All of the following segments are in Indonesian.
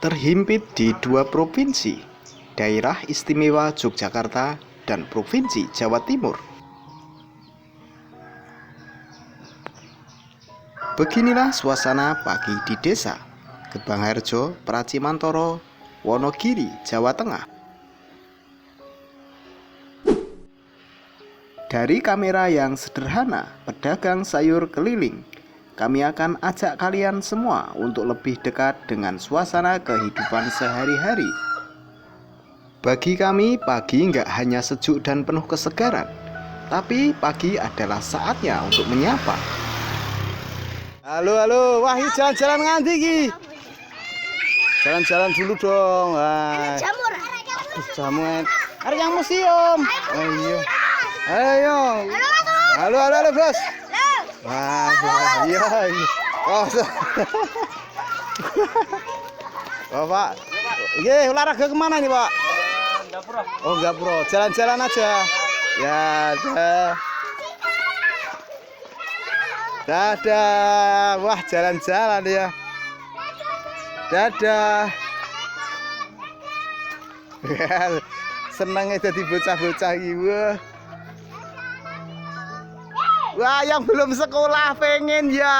terhimpit di dua provinsi, Daerah Istimewa Yogyakarta dan Provinsi Jawa Timur. Beginilah suasana pagi di desa Gebangharjo, Pracimantoro, Wonogiri, Jawa Tengah. Dari kamera yang sederhana, pedagang sayur keliling, kami akan ajak kalian semua untuk lebih dekat dengan suasana kehidupan sehari-hari. Bagi kami, pagi nggak hanya sejuk dan penuh kesegaran, tapi pagi adalah saatnya untuk menyapa. Halo, wah ini jalan-jalan nganti ki. Jalan-jalan dulu dong. Wah. Jamur. Ada yang museum. Ayo. Halo, Bos. Wah, iya. Oh, Pak. Iya, olahraga kemana nih, Pak? Gapura. Oh, Gapura. Jalan-jalan aja. Ya, dadah. Wah, jalan-jalan ya. Dadah. Senangnya jadi bocah-bocah gitu. Wah, yang belum sekolah pengen ya.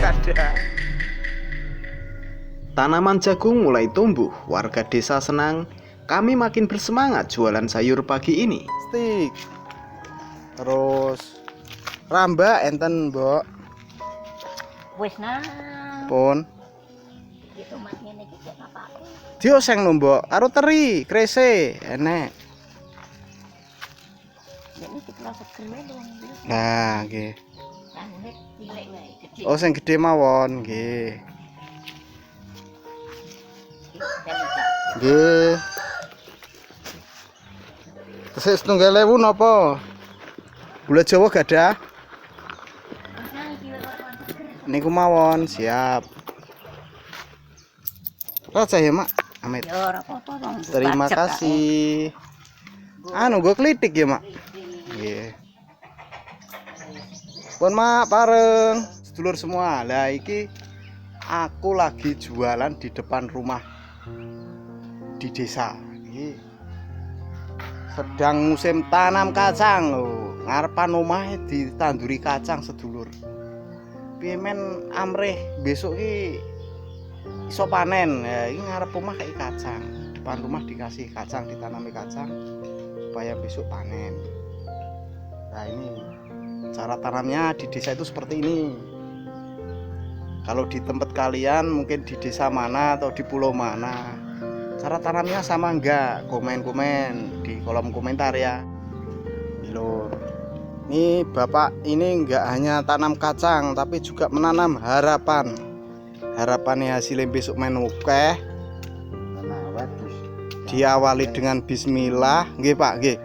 Dadah. Tanaman jagung mulai tumbuh, warga desa senang. Kami makin bersemangat jualan sayur pagi ini. Stik. Terus ramba enten, Mbok. Wis nang. Pun. Gitu mat ngene iki kok apa? Dioseng lho, Mbok. Karo teri, krese, enek. Ini diplo seger wae lho. Nah, nggih. Rambut cilik wae gede. Oh, sing gedhe mawon, nggih. Nggih. Tesih 7.000 napa? Gula Jawa gadah? Niku mawon, siap. Raja ya, Mak. Amit. Ya ora apa-apa wong. Terima kasih. Anu gue klitik ya, Mak. Nggih. Pun Mak bareng sedulur semua. Lah iki aku lagi jualan di depan rumah di desa. Iki sedang musim tanam kacang lho. Ngarepan omahe ditanduri kacang sedulur. Piye men amrih besok iki iso panen. Ya iki ngarep omah kayak kacang. Depan rumah dikasih kacang, ditanami kacang supaya besok panen. Nah, ini cara tanamnya di desa itu seperti ini. Kalau di tempat kalian mungkin di desa mana atau di pulau mana, cara tanamnya sama enggak? Komen-komen di kolom komentar ya. Lur. Ini Bapak ini enggak hanya tanam kacang tapi juga menanam harapan. Harapannya hasilnya besok menukeh. Diawali dengan bismillah, nggih Pak, nggih.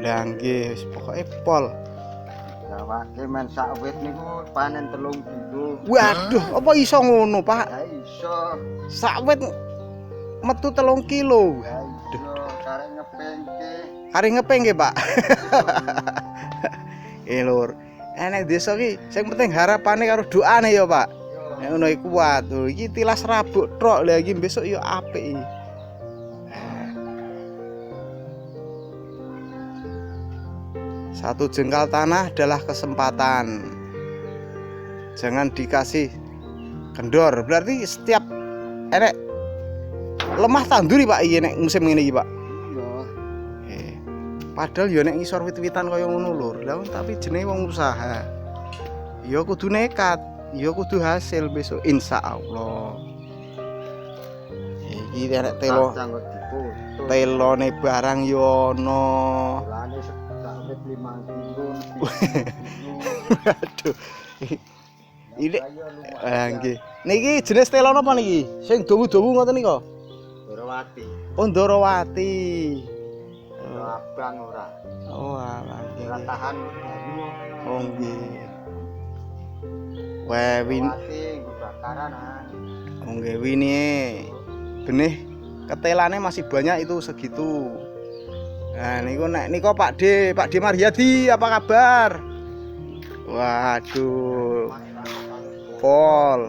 Lah nggih, pokoke pol. Gawake men sak wit niku panen 3 kilo. Waduh, apa iso ngono, Pak? Ya iso. Sak wit metu 3 kilo. Ya iso karek ngepengke. Kari ngepeng nggih, Pak. Lur. Enek desa ki sing penting harapane karo doane ya, Pak. Nek ngono iku kuat. Iki tilas rabuk tok. Lah iki besok ya apik iki. Satu jengkal tanah adalah kesempatan. Jangan dikasih kendor. Berarti setiap enek lemah tanduri Pak iki nek musim ngene iki, Pak. Iya. Padahal ya nek ngisor wit-witan kaya ngono lur. Lah tapi jenenge wong usaha. Ya kudu nekat, ya kudu hasil besok insyaallah. Iki enek telone barang yo ono. Lane sak wit 5 kilo. Aduh. Ini nggih. Niki jenis telo napa niki? Sing dawu-dawu ngoten nika? Dorawati. Oh, Dorawati. Abang ora. Oh, alah Ora nggih. tahan banyu. Oh, nggih. Wah, Dorawati kebakaran. oh nggih wini. Benih ketelane masih banyak itu segitu. Nah, niku nek nika Pak D Maryadi, apa kabar? Waduh. Pol.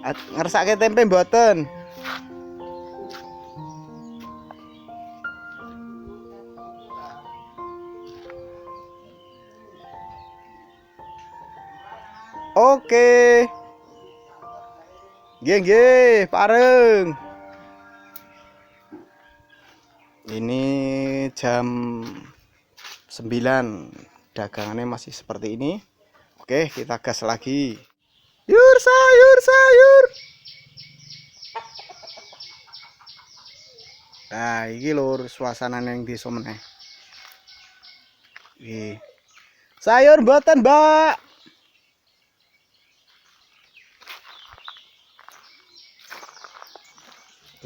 Ngersake tempe mboten? Oke. Nggih, pareng. Ini jam 9. Dagangannya masih seperti ini. Oke, kita gas lagi. Sayur. Nah, ini lur suasana yang desa meneh. Nggih. Sayur mboten, Mbak?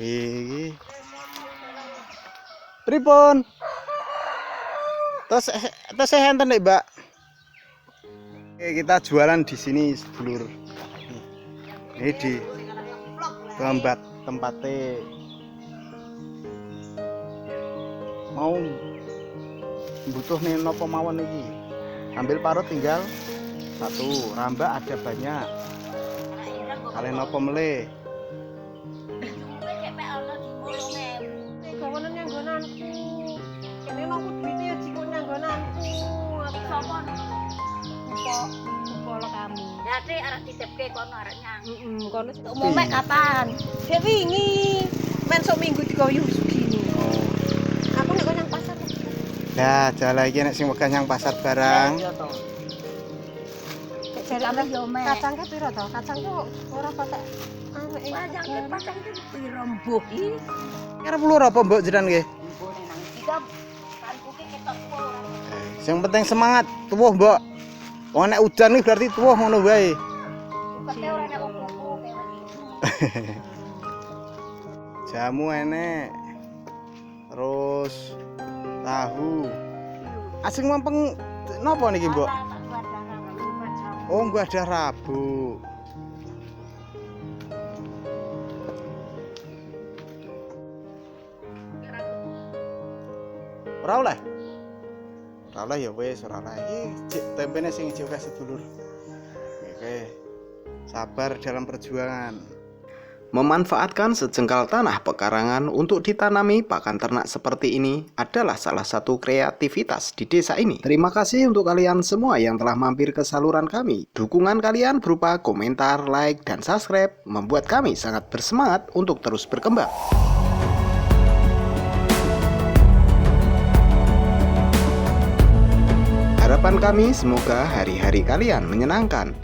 Wih. Pripun? Terus enten nek, Mbak. Oke, kita jualan di sini sedulur. Ini di tempatnya mau butuh nih nopo mawon iki. Ambil parut tinggal 1, rambak ada banyak. Kalian nopo meleh. Kawanan yang gonanku. Ini nongku duitnya ya jiko yang gonanku. Sopo lo kami. Jadi arah ditepke kono arahnya. Kono umumnya kapan? Dia wingi. Men sok minggu 3 yuh segini. Aku nek nang pasar. Nah, jalan iki nek sing wegah nyang pasar barang. Cari apa yo mek. Kacangnya piro to? Kacangnya ora patek Pacang ki piro mbuh iki? Kira puluh apa mbok jenengan nggih? Mbuh nang tiga kanku ki ketok ora. Yang penting semangat, tuwuh mbok. Wong nek udan iki berarti tuwuh ngono wae. Kete ora nek opo-opo Jamu enek. Terus tahu. Asing mampeng napa niki, Mbok? Oh, gua ada Rabu. Ora oleh. Ora oleh ya wis, ora oleh. Iki tempene sing ijo kasih sedulur. Oke. Sabar dalam perjuangan. Memanfaatkan sejengkal tanah pekarangan untuk ditanami pakan ternak seperti ini adalah salah satu kreativitas di desa ini. Terima kasih untuk kalian semua yang telah mampir ke saluran kami. Dukungan kalian berupa komentar, like, dan subscribe membuat kami sangat bersemangat untuk terus berkembang. Harapan kami semoga hari-hari kalian menyenangkan,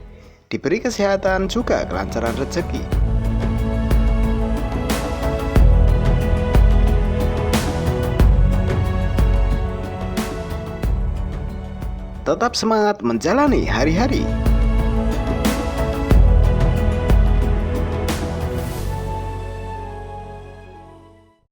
diberi kesehatan juga kelancaran rezeki. Tetap semangat menjalani hari-hari.